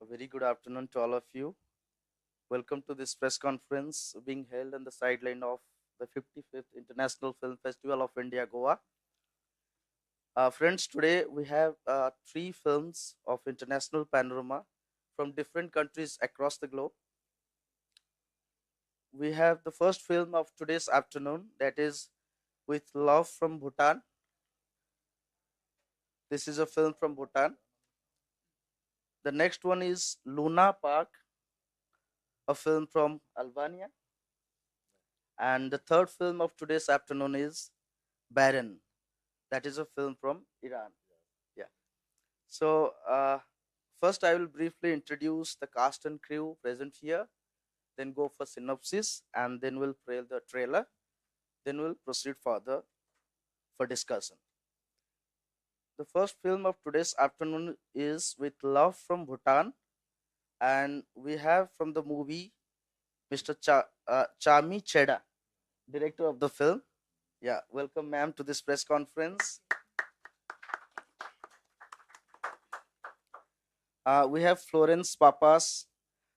very good afternoon to all of you. Welcome to this press conference being held on the sideline of the 55th International Film Festival of India, Goa. Friends, today we have three films of international panorama from different countries across the globe. We have the first film of today's afternoon, that is With Love from Bhutan. This is a film from Bhutan. The next one is Luna Park, a film from Albania. And the third film of today's afternoon is Barren. That is a film from Iran. Yeah. So, first, I will briefly introduce the cast and crew present here, then go for synopsis, and then we'll play the trailer. Then we'll proceed further for discussion. The first film of today's afternoon is With Love from Bhutan, and we have from the movie Mr. Chami Cheda, director of the film. Yeah, welcome, ma'am, to this press conference. We have Florence Papas,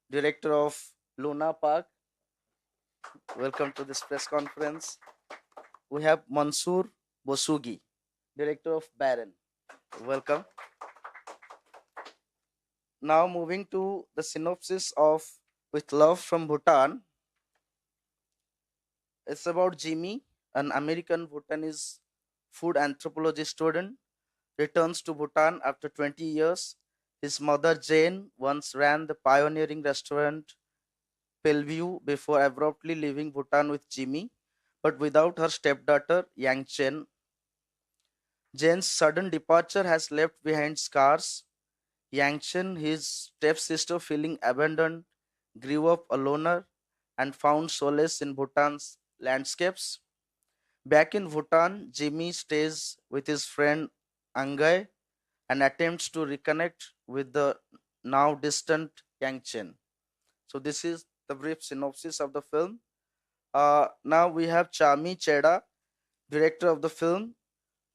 director of Luna Park. Welcome to this press conference. We have Mansoor Bosugi, director of Barren. Welcome. Now moving to the synopsis of With Love from Bhutan. It's about Jimmy, an American Bhutanese food anthropology student, returns to Bhutan after 20 years. His mother Jane once ran the pioneering restaurant Bellevue before abruptly leaving Bhutan with Jimmy, but without her stepdaughter Yang Chen. Jane's sudden departure has left behind scars. Yang Chen, his stepsister, feeling abandoned, grew up a loner and found solace in Bhutan's landscapes. Back in Bhutan, Jimmy stays with his friend Angai and attempts to reconnect with the now distant Yang Chen. So this is the brief synopsis of the film. Now we have Chami Cheda, director of the film.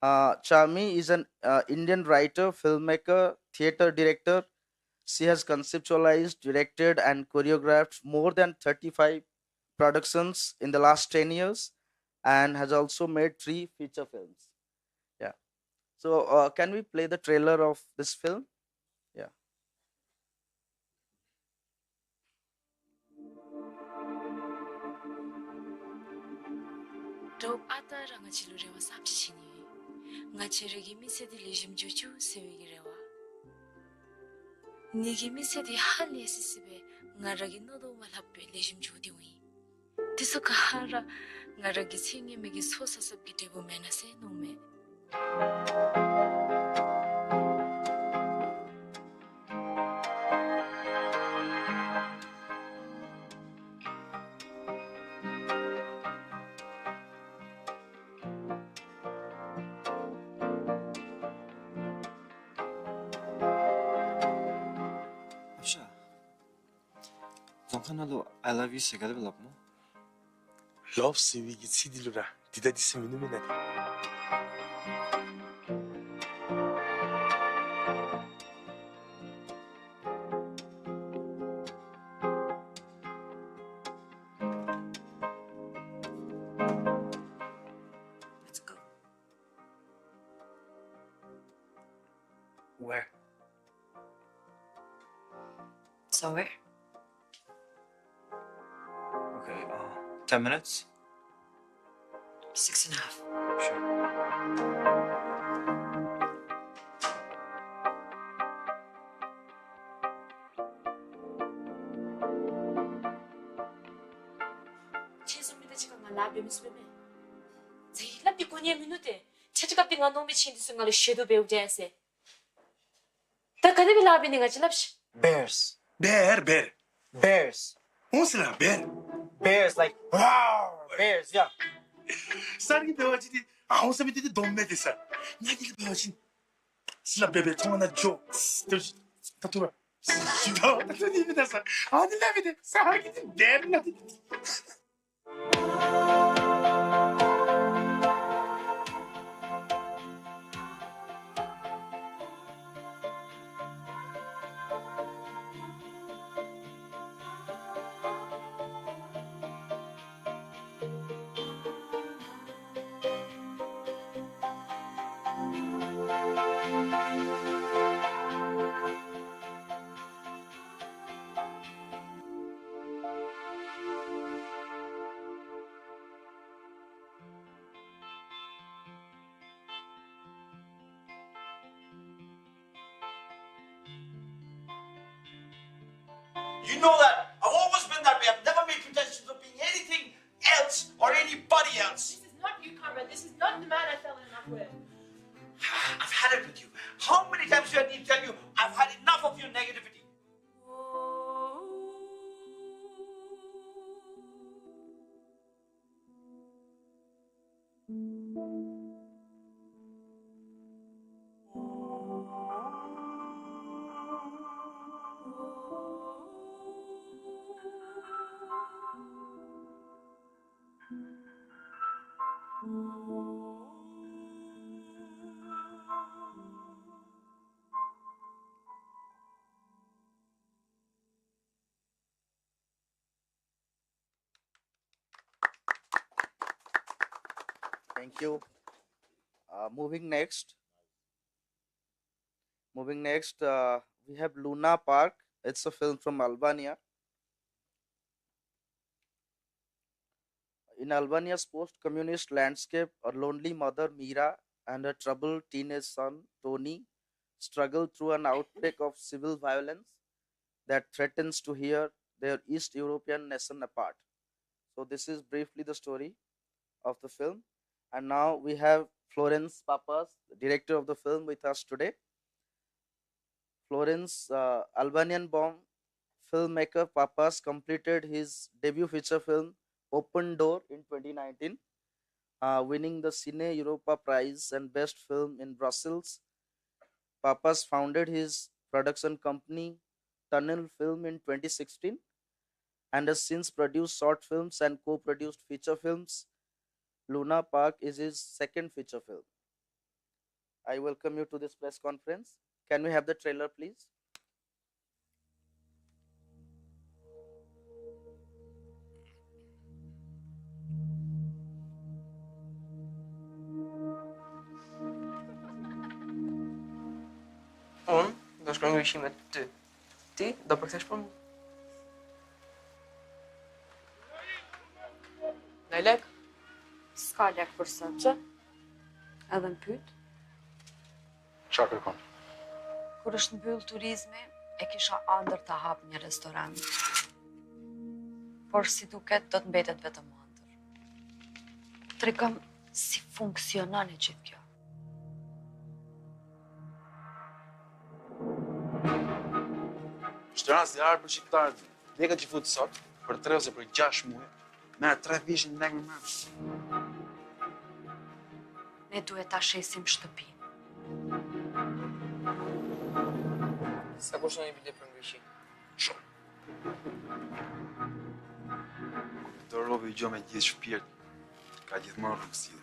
Chami is an Indian writer, filmmaker, theater director. She has conceptualized, directed, and choreographed more than 35 productions in the last 10 years and has also made 3 feature films. Yeah. So, can we play the trailer of this film? Yeah. Dog ata ranga chilurewa sapchichini. Nga cheregi misedi lejim juju sewigirewa. Nigi misedi hali esisibe nga ragi nodo malhappe lejim judiwi. Tiso kahara nga ragi singi megi sosa sabgitebu menase nume. I love you se galib lapmo. Love sevi gitsi dilura. Dida disseminate. Let's go. Where? Somewhere? Okay, 10 minutes? 6.5. Sure. 최소미대 지가 nga labi misbeme. Zai labi konye minute. Chachikapti nga nomi chindi sunga le shedo beu jase. Ta kadabi labi ni nga chilapsh. Bears. Bear. Bears. Unsila bear. Bears, like, Wow. bears, yeah. Sargi bewajidi. Unsa bitidi domme desa. Nagil bewajin. Sila bebe tongana jo. Tosh. Tatura. Sida. Tatuni bidasa. Adi la bide. Sargi bear na. You know that. I've always been that way. I've never made pretensions of being anything else or anybody else. This is not you, Conrad. This is not the man I fell in love with. I've had it with you. How many times do I need to tell you I've had enough of your negativity? Thank you. Moving next. We have Luna Park. It's a film from Albania. In Albania's post-communist landscape, a lonely mother, Mira, and her troubled teenage son, Tony, struggle through an outbreak of civil violence that threatens to tear their East European nation apart. So this is briefly the story of the film. And now we have Florence Papas, the director of the film, with us today. Florence, Albanian-born filmmaker Papas completed his debut feature film Open Door in 2019, winning the Cine Europa Prize and Best Film in Brussels. Papas founded his production company Tunnel Film in 2016 and has since produced short films and co-produced feature films. Luna Park is his second feature film. I welcome you to this press conference. Can we have the trailer, please? Unë do shkruaj ngrishimet ty. Ti do përkthesh për mua. Në lek? S'ka lek për sot, që? Edhe në pyt. Qa kërkon? Kur është mbyll turizmi, e kisha ëndër të hap një restorant. Por si duket, do të mbetet vetëm ëndër. Tregom si funksionon e gjithë kjo. Shtëran zjarë për shqiptarët. Leka që futë sot, për 3 ose për 6 muaj, merë 3 vishin në legë më mërë. Ne duhet ta shesim shtëpinë. Sa kushton një bilet për ngrishi? Këto robe i gjo me gjithë shpirt, ka gjithmonë rrugësi.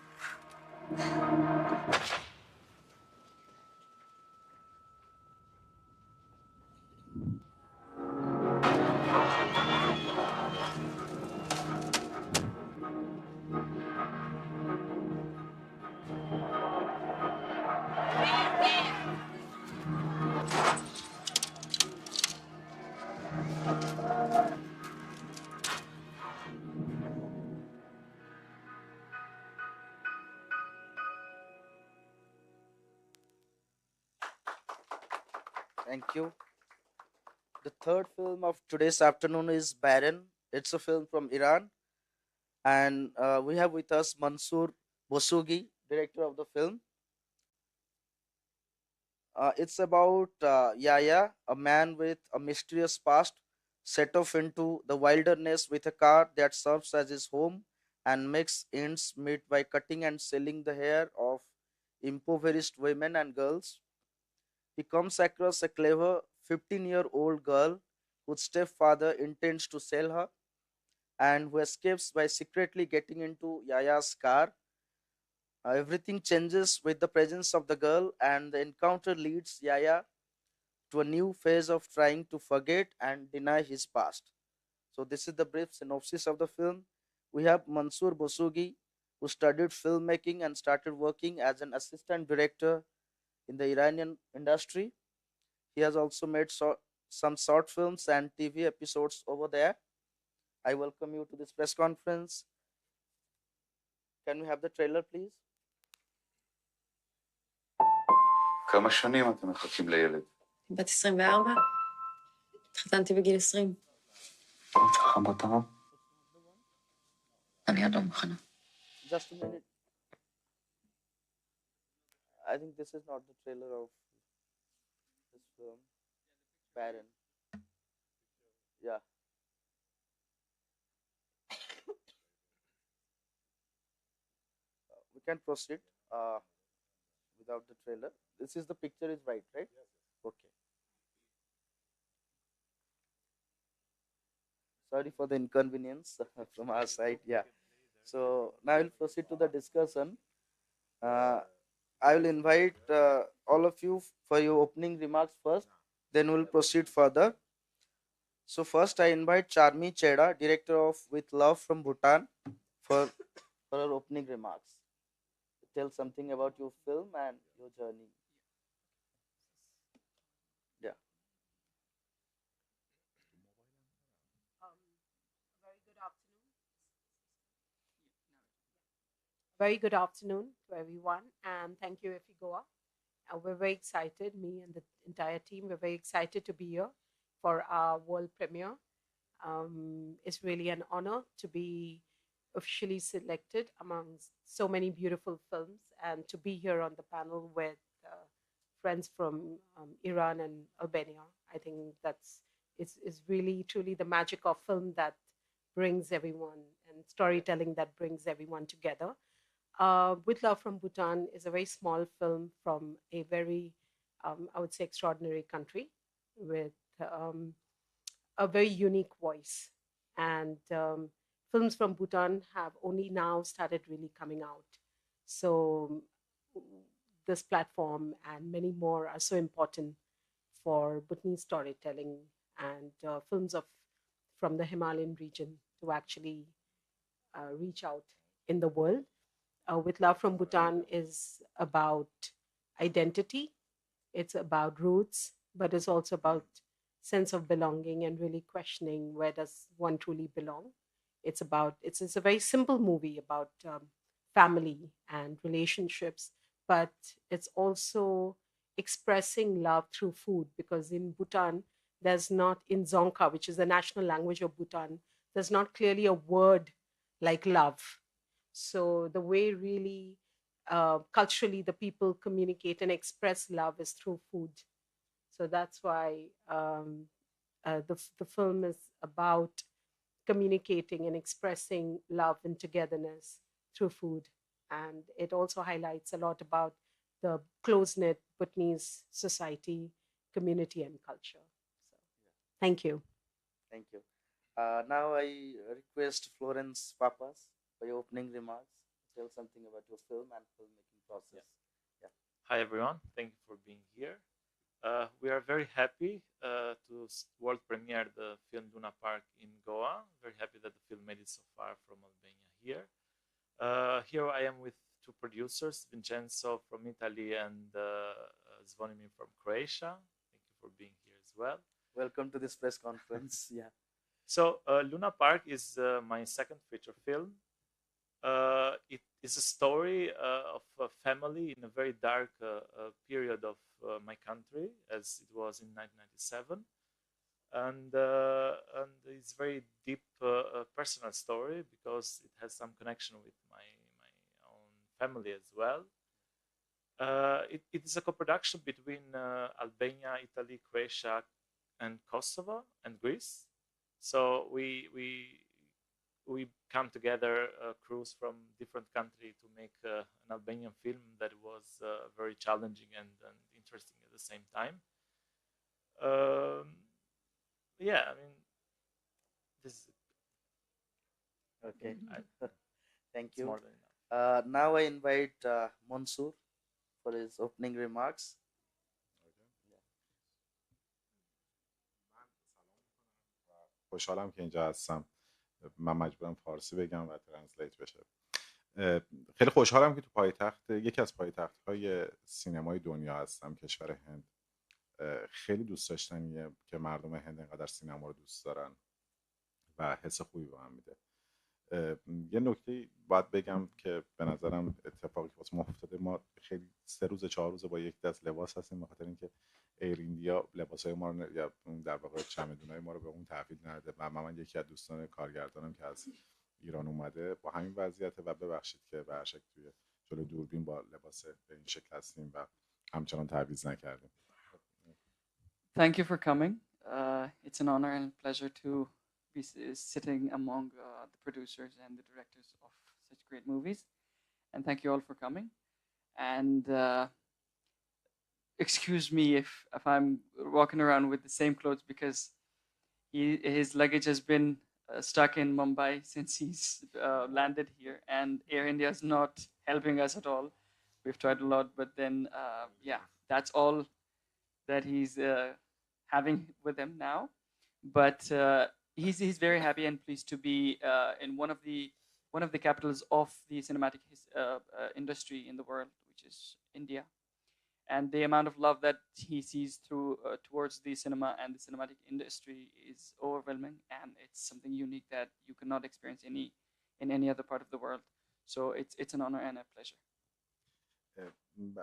Thank you. The third film of today's afternoon is Barren. It's a film from Iran. And we have with us Mansoor Bosugi, director of the film. It's about Yaya, a man with a mysterious past, set off into the wilderness with a car that serves as his home and makes ends meet by cutting and selling the hair of impoverished women and girls. He comes across a clever 15-year-old girl whose stepfather intends to sell her and who escapes by secretly getting into Yaya's car. Everything changes with the presence of the girl, and the encounter leads Yaya to a new phase of trying to forget and deny his past. So, this is the brief synopsis of the film. We have Mansoor Bosugi, who studied filmmaking and started working as an assistant director in the Iranian industry. He has also made some short films and TV episodes over there. I welcome you to this press conference. Can we have the trailer, please? כמה שנים אתם מחכים לילד? בת 24, התחתנתי בגיל 20. Just a minute. I think this is not the trailer of this film. Barren. Yeah. We can proceed without the trailer. This is the picture is right, right? Okay. Sorry for the inconvenience from our side. Yeah. So now we'll proceed to the discussion. Uh, I will invite all of you for your opening remarks first. Then we'll proceed further. So first, I invite Charmi Cheda, director of With Love from Bhutan, for her opening remarks. Tell something about your film and your journey. Yeah. Very good afternoon to everyone, and thank you, IFFI Goa. We're very excited, me and the entire team, we're very excited to be here for our world premiere. It's really an honor to be officially selected among so many beautiful films and to be here on the panel with friends from Iran and Albania. I think it's really truly the magic of film that brings everyone and storytelling that brings everyone together. With Love from Bhutan is a very small film from a very, I would say, extraordinary country with a very unique voice. And films from Bhutan have only now started really coming out. So this platform and many more are so important for Bhutanese storytelling and films from the Himalayan region to actually reach out in the world. With Love from Bhutan is about identity. It's about roots, but it's also about sense of belonging and really questioning where does one truly belong. It's a very simple movie about family and relationships, but it's also expressing love through food because in Bhutan, there's not, in Dzongkha, which is the national language of Bhutan, there's not clearly a word like love. So the way really culturally the people communicate and express love is through food. So that's why the film is about communicating and expressing love and togetherness through food. And it also highlights a lot about the close-knit Bhutanese society, community, and culture. So, thank you. Thank you. Now I request Florence Papas for your opening remarks. Tell something about your film and filmmaking process. Yeah. Hi everyone, thank you for being here. We are very happy to world premiere the film Luna Park in Goa. Very happy that the film made it so far from Albania here. Here I am with two producers, Vincenzo from Italy and Zvonimir from Croatia. Thank you for being here as well. Welcome to this press conference. Yeah. So Luna Park is my second feature film. It is a story of a family in a very dark period of my country, as it was in 1997, and it's very deep personal story because it has some connection with my own family as well. It is a co-production between Albania, Italy, Croatia, and Kosovo and Greece. So we come together, crews from different countries, to make an Albanian film that was very challenging and interesting at the same time. Yeah, I mean, this is it. Okay. Thank It's you. more than enough. Now I invite Mansoor for his opening remarks. خوشحالم که اینجا هستم. من مجبورم فارسی بگم و ترنسلیت بشه. خیلی خوشحالم که تو پایتخت، یکی از پایتخت‌های سینمای دنیا هستم، کشور هند. خیلی دوست داشتنیه که مردم هند اینقدر سینما رو دوست دارن و حس خوبی به هم میده. یه نکته باید بگم که به نظرم اتفاقی که واسه ما افتاده، ما خیلی 3 روز 4 روز با یک دست لباس هستیم، به خاطر اینکه ایر ایندیا لباسای ما رو یا در واقع چمدونای ما رو به اون تحویل نده و من یکی از دوستان کارگردانم که از ایران اومده با همین وضعیت و ببخشید که به هر شکل توی جلو دوربین با لباس به این شکل هستیم و همچنان تعویض نکردیم. Thank you for coming. It's an honor and pleasure to be sitting among the producers and the directors of such great movies. And thank you all for coming. And excuse me if I'm walking around with the same clothes because his luggage has been stuck in Mumbai since he's landed here, and Air India is not helping us at all. We've tried a lot, but then yeah, that's all that he's having with him now. But he's very happy and pleased to be in one of the capitals of the cinematic industry in the world, which is India. And the amount of love that he sees through towards the cinema and the cinematic industry is overwhelming, and it's something unique that you cannot experience in any other part of the world. So it's an honor and a pleasure.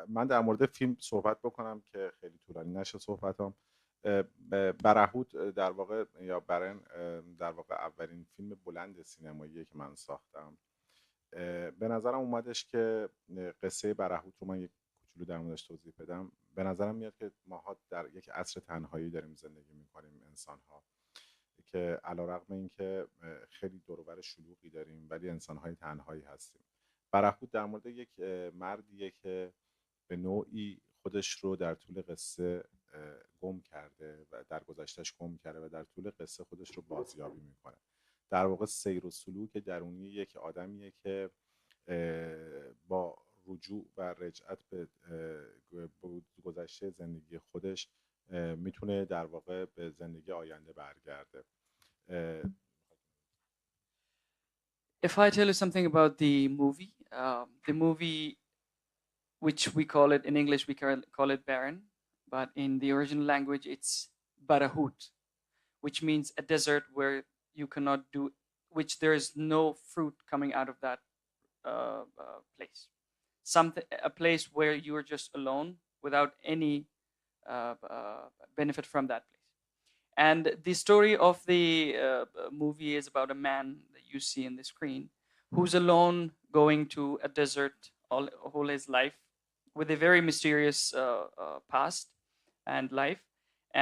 من در مورد فیلم صحبت بکنم که خیلی طولانی نشه صحبتام. برهوت در واقع یا برن در واقع اولین فیلم بلند سینماییه که من ساختم. به نظرم اومدش که قصه برهوت رو من یک کوچولو در موردش توضیح بدم. به نظرم میاد که ماها در یک عصر تنهایی داریم زندگی میکنیم، انسان‌ها که علیرغم اینکه خیلی دور و بر شلوغی داریم ولی انسان‌های تنهایی هستیم. برهوت در مورد یک مردیه که به نوعی خودش رو در طول قصه گم کرده و در گذشتهش گم کرده و در طول قصه خودش رو بازیابی میکنه. در واقع سیر و سلوک درونی یک آدمیه که با رجوع و رجعت به گذشته زندگی خودش میتونه در واقع به زندگی آینده برگرده. If I tell you something about the movie, which we call it in English, we call it Barren, but in the original language, it's Barahut, which means a desert where you cannot do, which there is no fruit coming out of that place. A place where you are just alone without any benefit from that place. And the story of the movie is about a man that you see in the screen who's alone going to a desert all his life with a very mysterious past and life.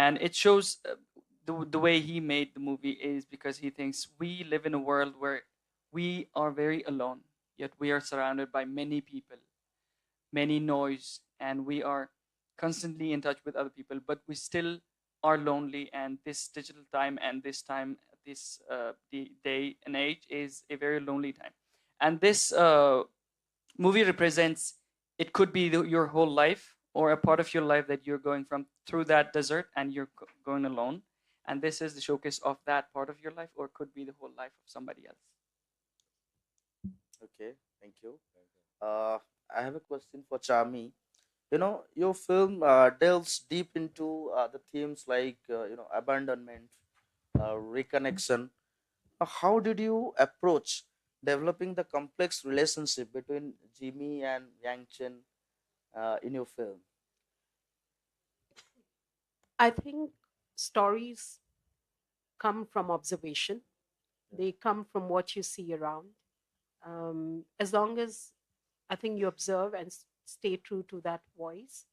And it shows the way he made the movie is because he thinks we live in a world where we are very alone, yet we are surrounded by many people, many noise, and we are constantly in touch with other people, but we still are lonely. And this digital time and this time, this the day and age is a very lonely time. And this movie represents, it could be your whole life or a part of your life that you're going from through that desert and you're going alone. And this is the showcase of that part of your life, or could be the whole life of somebody else. Okay, thank you. I have a question for Chami. Your film delves deep into the themes like abandonment, reconnection. How did you approach developing the complex relationship between Jimmy and Yang Chen in your film? I think stories come from observation. They come from what you see around. As long as I think you observe and stay true to that voice,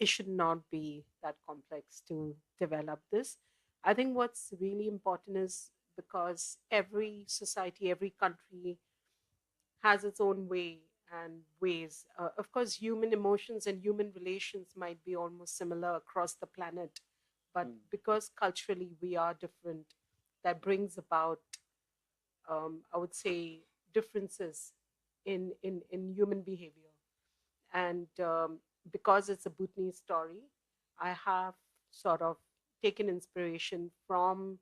it should not be that complex to develop this. I think what's really important is because every society, every country has its own way and ways. Of course, human emotions and human relations might be almost similar across the planet, but because culturally we are different, that brings about, I would say, differences in human behavior. And because it's a Bhutanese story, I have sort of taken inspiration from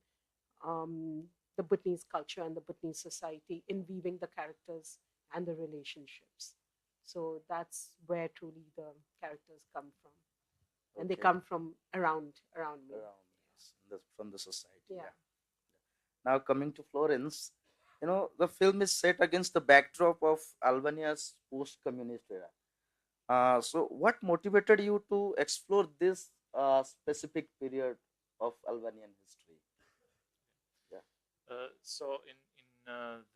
the Bhutanese culture and the Bhutanese society in weaving the characters and the relationships. So that's where truly the characters come from. And they come from around me. From the society. Yeah. Now coming to Florence, the film is set against the backdrop of Albania's post-communist era. So, what motivated you to explore this specific period of Albanian history? Yeah. So in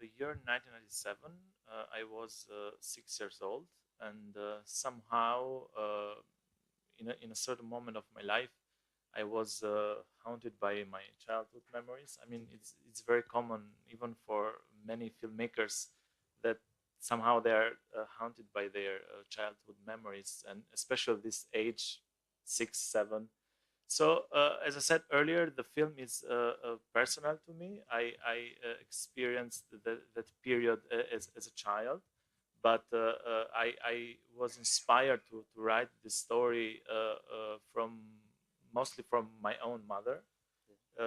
the year 1997, I was 6 years old, and somehow in a certain moment of my life, I was haunted by my childhood memories. I mean, it's very common even for many filmmakers that somehow they are haunted by their childhood memories, and especially this age, 6, 7. So, as I said earlier, the film is personal to me. I experienced that period as a child, but I was inspired to write this story from mostly from my own mother.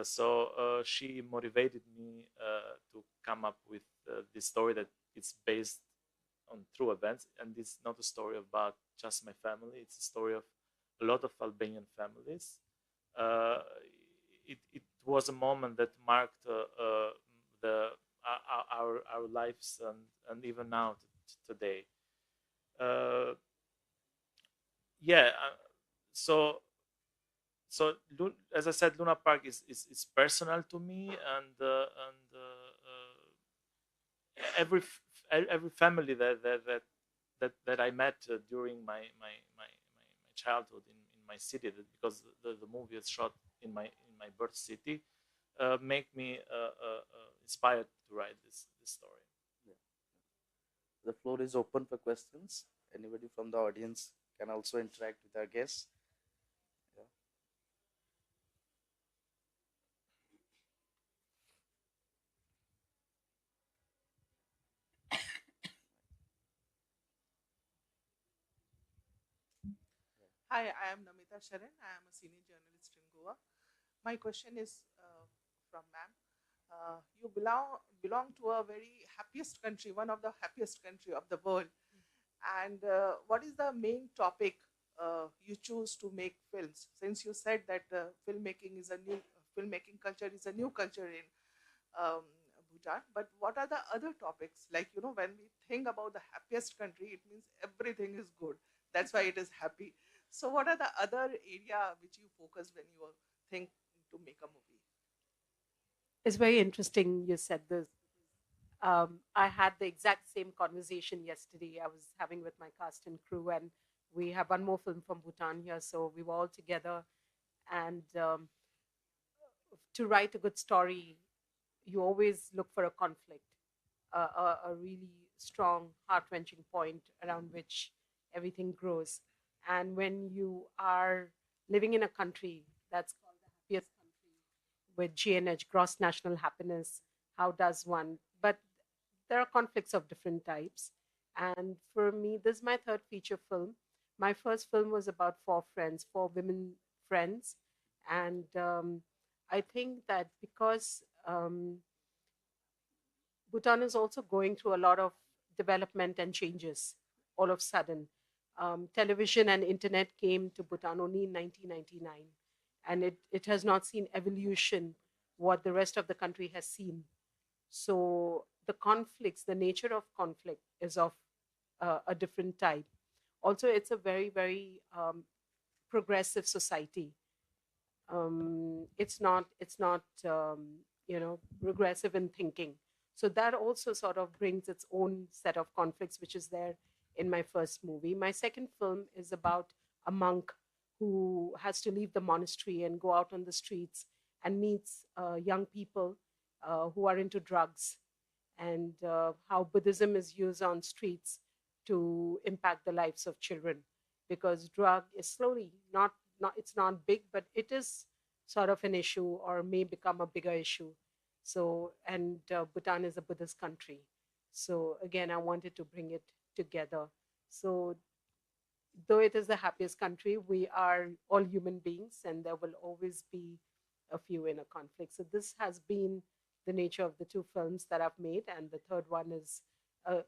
So she motivated me to come up with this story that is based on true events, and it's not a story about just my family. It's a story of a lot of Albanian families. uh, it was a moment that marked the our lives, and even now today. Uh, yeah. So as I said, Luna Park is personal to me, and every family that I met during my childhood in my city, because the movie is shot in my birth city, make me inspired to write this story. Yeah. The floor is open for questions. Anybody from the audience can also interact with our guests. Yeah. Hi, I am Namita Sharan. I am a senior journalist in Goa. My question is from ma'am. You belong to a very happiest country, one of the happiest country of the world. And what is the main topic you choose to make films? Since you said that filmmaking culture is a new culture in um, Bhutan, but what are the other topics? Like, when we think about the happiest country, it means everything is good. That's why it is happy. So what are the other area which you focus when you think to make a movie? It's very interesting you said this. I had the exact same conversation yesterday. I was having with my cast and crew, and we have one more film from Bhutan here, so we were all together. And to write a good story, you always look for a conflict, a really strong, heart wrenching point around which everything grows. And when you are living in a country that's called the happiest country with GNH, gross national happiness, how does one? But there are conflicts of different types. And for me, this is my third feature film. My first film was about four friends, four women friends. And I think that because Bhutan is also going through a lot of development and changes all of a sudden. Television and internet came to Bhutan only in 1999, and it has not seen evolution what the rest of the country has seen. So the conflicts, the nature of conflict is of a different type. Also, it's a very, very progressive society. It's not regressive in thinking. So that also sort of brings its own set of conflicts, which is there in my first movie. My second film is about a monk who has to leave the monastery and go out on the streets and meets young people who are into drugs, and how Buddhism is used on streets to impact the lives of children, because drug is slowly not it's not big, but it is sort of an issue or may become a bigger issue. So, and Bhutan is a Buddhist country. So again, I wanted to bring it together. So though it is the happiest country, we are all human beings, and there will always be a few inner conflicts. So this has been the nature of the two films that I've made, and the third one is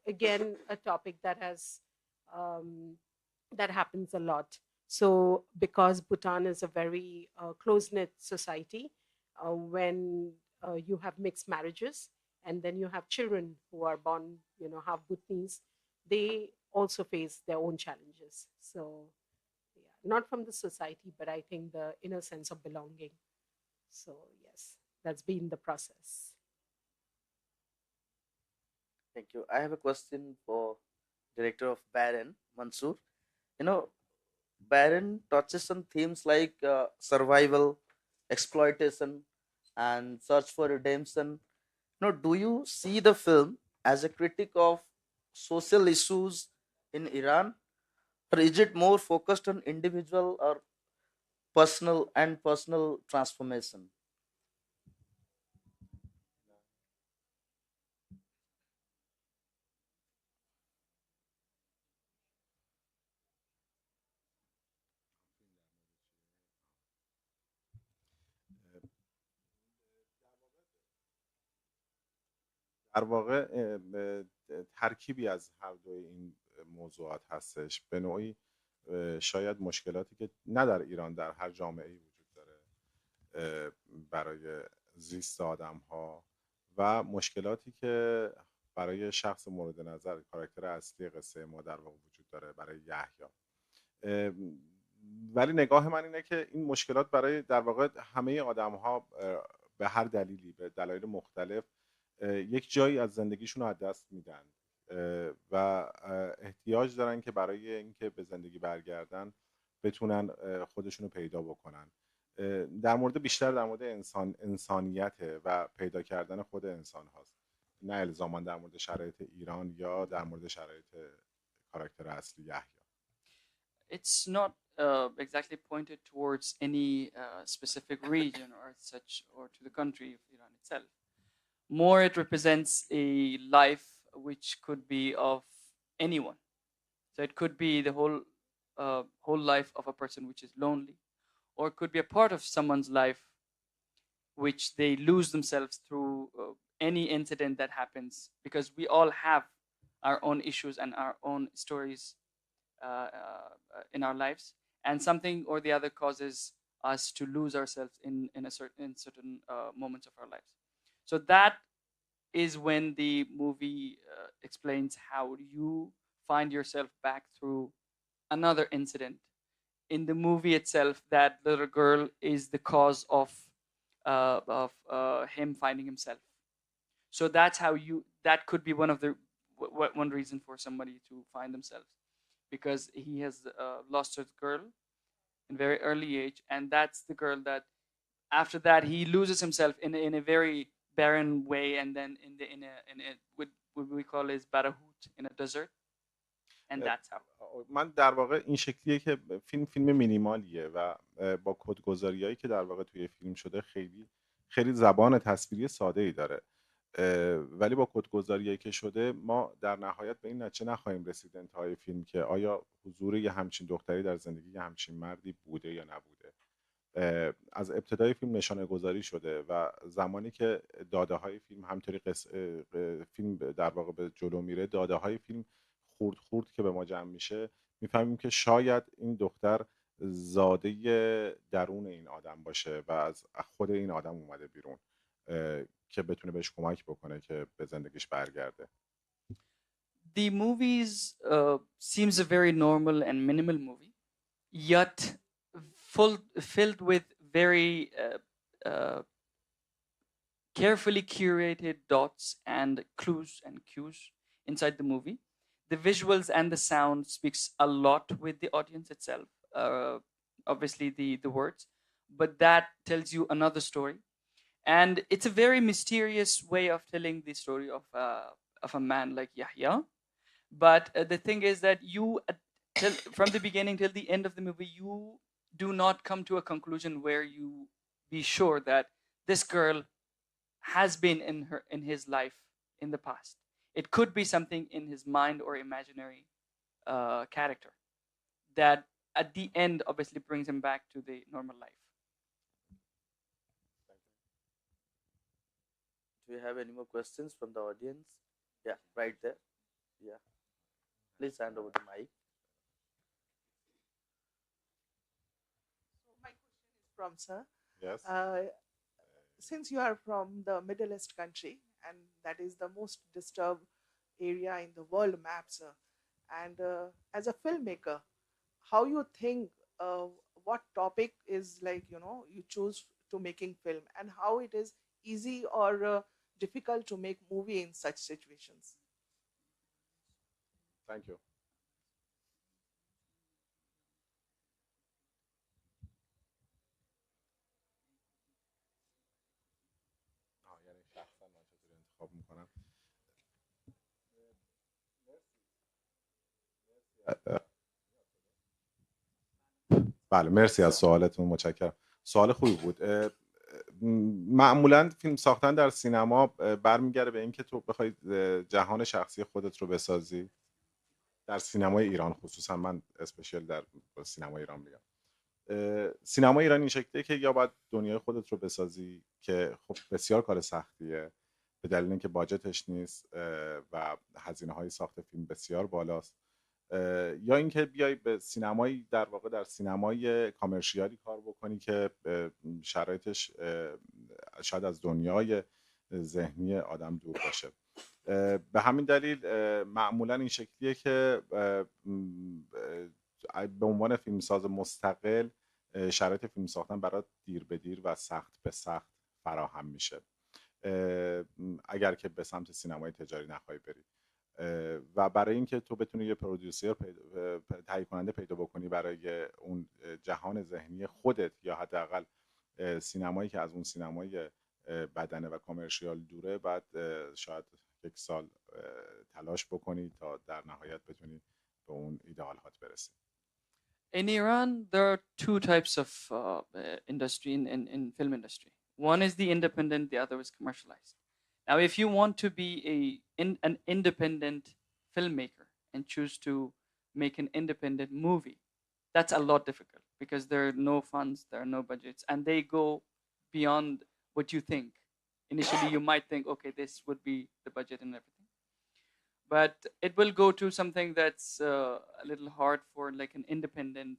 again a topic that happens a lot. So because Bhutan is a very close-knit society, when you have mixed marriages and then you have children who are born, half Bhutanese, they also face their own challenges. So, yeah, not from the society, but I think the inner sense of belonging. So, yes, that's been the process. Thank you. I have a question for director of Barren, Mansoor. You know, Barren touches on themes like survival, exploitation, and search for redemption. Do you see the film as a critique of social issues in Iran, or is it more focused on individual or personal transformation? در واقع ترکیبی از هر دوی این موضوعات هستش. به نوعی شاید مشکلاتی که نه در ایران، در هر جامعه‌ای وجود داره برای زیست آدم‌ها و مشکلاتی که برای شخص مورد نظر، کاراکتر اصلی قصه ما در واقع وجود داره، برای یحیی. ولی نگاه من اینه که این مشکلات برای در واقع همه آدم‌ها به هر دلیلی، به دلایل مختلف یک جایی از زندگیشون رو از دست میدن و احتیاج دارن که برای اینکه به زندگی برگردن بتونن خودشون رو پیدا بکنن. بیشتر در مورد انسانیت و پیدا کردن خود انسان هاست، نه الزاما در مورد شرایط ایران یا در مورد شرایط کاراکتر اصلی یحیی. It's not exactly pointed towards any specific region or such, or to the country of Iran itself. More, it represents a life which could be of anyone. So it could be the whole life of a person which is lonely, or it could be a part of someone's life which they lose themselves through any incident that happens, because we all have our own issues and our own stories in our lives, and something or the other causes us to lose ourselves in certain moments of our lives. So that is when the movie explains how you find yourself back through another incident. In the movie itself, that little girl is the cause of him finding himself. So that's how that could be one reason for somebody to find themselves, because he has lost his girl in very early age, and that's the girl that after that he loses himself in a very barren way, and then in a what we call is barahut, in a desert, and that's how. من در واقع این شکلیه که فیلم مینیمالیه و با کدگذاریایی که در واقع توی فیلم شده خیلی زبان تصویری ساده‌ای داره، ولی با کدگذاریایی که شده ما در نهایت به این نتیجه نخواهیم رسید انتهای فیلم که آیا حضور یه همچین دختری در زندگی یه همچین مردی بوده یا نبوده. از ابتدای فیلم نشانه گذاری شده و زمانی که داده های فیلم همطوری فیلم در واقع به جلو میره، داده های فیلم خورد که به ما جمع میشه، میفهمیم که شاید این دختر زاده درون این آدم باشه و از خود این آدم اومده بیرون که بتونه بهش کمک بکنه که به زندگیش برگرده. The movies seems a very normal and minimal movie, yet filled with very carefully curated dots and clues and cues inside the movie. The visuals and the sound speaks a lot with the audience itself. Obviously the words, but that tells you another story, and it's a very mysterious way of telling the story of a man like Yahya. But the thing is that you from the beginning till the end of the movie, you do not come to a conclusion where you be sure that this girl has been in his life in the past. It could be something in his mind or imaginary character that at the end obviously brings him back to the normal life. Do you have any more questions from the audience? Yeah, right there. Yeah. Please hand over the mic. So my question is from sir. Yes. Since you are from the Middle East country, and that is the most disturbed area in the world map, sir, And as a filmmaker, how you think, what topic is like, you choose to making film, and how it is easy or difficult to make movie in such situations? Thank you. یعنی شخصا من چطوری انتخاب میکنم. بله مرسی از سوالتون، متشکرم. سوال خوبی بود. معمولا فیلم ساختن در سینما برمیگرده به اینکه تو بخوای جهان شخصی خودت رو بسازی. در سینمای ایران خصوصا، من اسپشیال در سینمای ایران میگم، سینمای ایران این شکلیه که یا باید دنیای خودت رو بسازی که خب بسیار کار سختیه به دلیل اینکه باجتش نیست و هزینه های ساخت فیلم بسیار بالاست، یا اینکه بیای به سینمایی، در واقع در سینمای کامرشیالی کار بکنی که شرایطش شاید از دنیای ذهنی آدم دور باشه. به همین دلیل معمولا این شکلیه که به عنوان فیلمساز مستقل شرایط فیلم ساختن برات دیر به دیر و سخت به سخت فراهم میشه اگر که به سمت سینمای تجاری نخواهی بری. و برای اینکه تو بتونی یه پرودیوسر تهیه کننده پیدا بکنی برای اون جهان ذهنی خودت، یا حداقل سینمایی که از اون سینمای بدنه و کامرشیال دوره، بعد شاید 1 سال تلاش بکنی تا در نهایت بتونی به اون ایدئالات برسی. In Iran, there are two types of industry in film industry. One is the independent, the other is commercialized. Now, if you want to be an independent filmmaker and choose to make an independent movie, that's a lot difficult because there are no funds, there are no budgets, and they go beyond what you think. Initially, you might think, okay, this would be the budget and everything. But it will go to something that's a little hard for like an independent,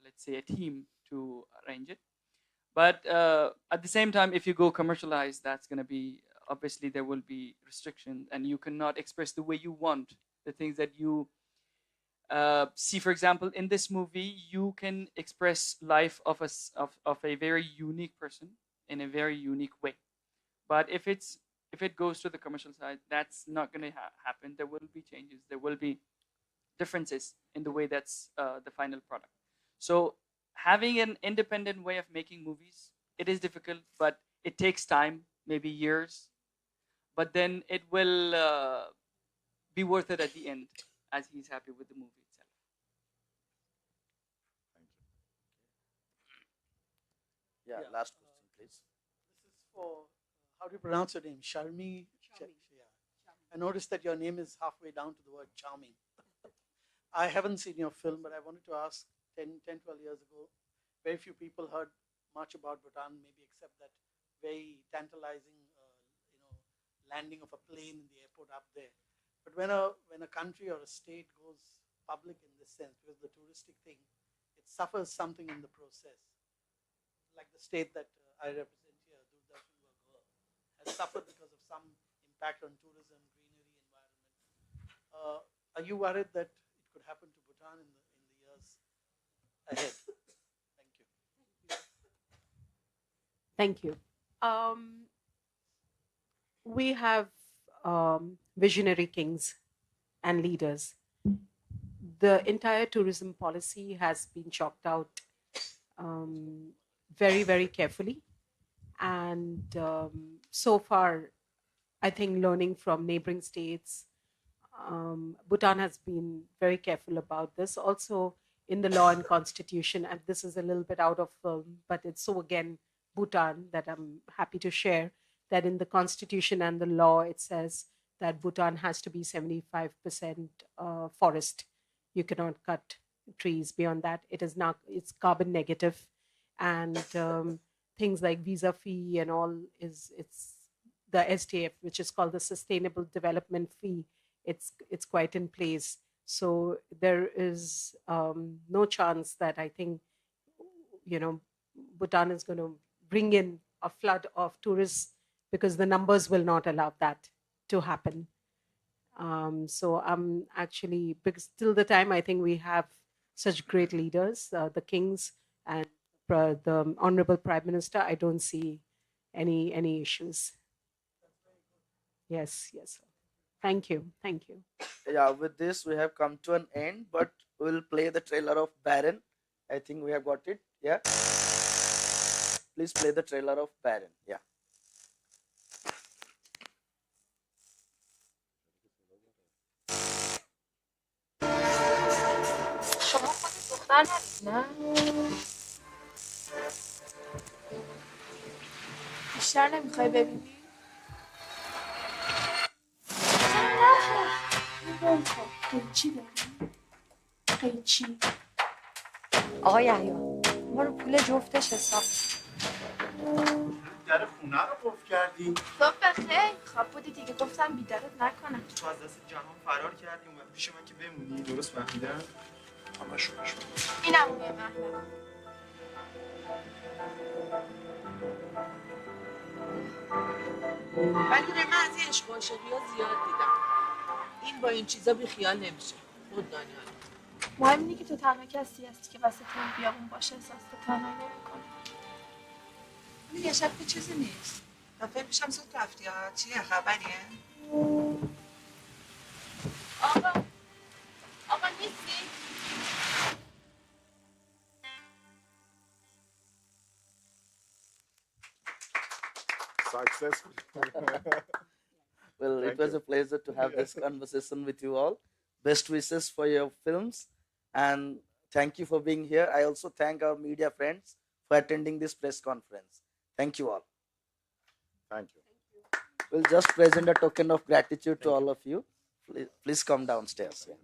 let's say a team to arrange it. But at the same time, if you go commercialized, that's going to be, obviously there will be restrictions and you cannot express the way you want the things that you see. For example, in this movie, you can express life of a very unique person in a very unique way. But if it goes to the commercial side, that's not going to happen. There will be changes. There will be differences in the way that's the final product. So having an independent way of making movies, it is difficult, but it takes time, maybe years. But then it will be worth it at the end, as he's happy with the movie itself. Thank you. Yeah, Yeah. last question, please. This is for, how do you pronounce your name? Sharmi? Yeah. I noticed that your name is halfway down to the word charming. I haven't seen your film, but I wanted to ask, 10, 12 years ago, very few people heard much about Bhutan, maybe except that very tantalizing, landing of a plane in the airport up there. But when a country or a state goes public in this sense, because the touristic thing, it suffers something in the process. Like the state that I represent here, Doordarshan Goa, has suffered because of some impact on tourism, greenery, environment. Are you worried that it could happen to Bhutan in the years ahead? Thank you. Thank you. We have visionary kings and leaders. The entire tourism policy has been chalked out very, very carefully. And so far, I think learning from neighboring states, Bhutan has been very careful about this. Also in the law and constitution, and this is a little bit out of film, but it's so again Bhutan that I'm happy to share that in the constitution and the law, it says that Bhutan has to be 75% forest. You cannot cut trees beyond that. It is not, it's carbon negative. And things like visa fee and all it's the STF, which is called the Sustainable Development Fee. It's quite in place. So there is no chance that I think, Bhutan is going to bring in a flood of tourists because the numbers will not allow that to happen. So I'm actually, because till the time I think we have such great leaders, the kings and the honorable prime minister, I don't see any issues. Yes, yes. Thank you. Thank you. Yeah, with this we have come to an end, but we'll play the trailer of Barren. I think we have got it. Yeah. Please play the trailer of Barren. Yeah. شما خود دختر ندید نه؟ بیشتر نمیخوای ببینی؟ قیچی داری؟ قیچی آقا یحیی ما رو پول جفتش حساب در خونه رو قفل کردی؟ صبح بخیر خواب بودی دیگه گفتم بیدارت نکنم تو از دست جهان فرار کردی اومد پیش من که بمونی درست فهمیدم؟ همشون اینم اون محلم ولی من از این عشق و عاشقی ها زیاد دیدم. این با این چیزا بی خیال نمیشه. خود دانیال. مهم اینه که تو تنها کسی هستی که وسط این بیابون باشه احساس تنهایی نمی‌کنی. این یه شب که چیزی نیست. من فکر میشم زود رفتی ها. چیه خبریه؟ آقا نیستی؟ Successful. Well, it was a pleasure to have this conversation with you all. Best wishes for your films, and thank you for being here. I also thank our media friends for attending this press conference. Thank you all. Thank you. We'll just present a token of gratitude to all of you. Please come downstairs. Yeah.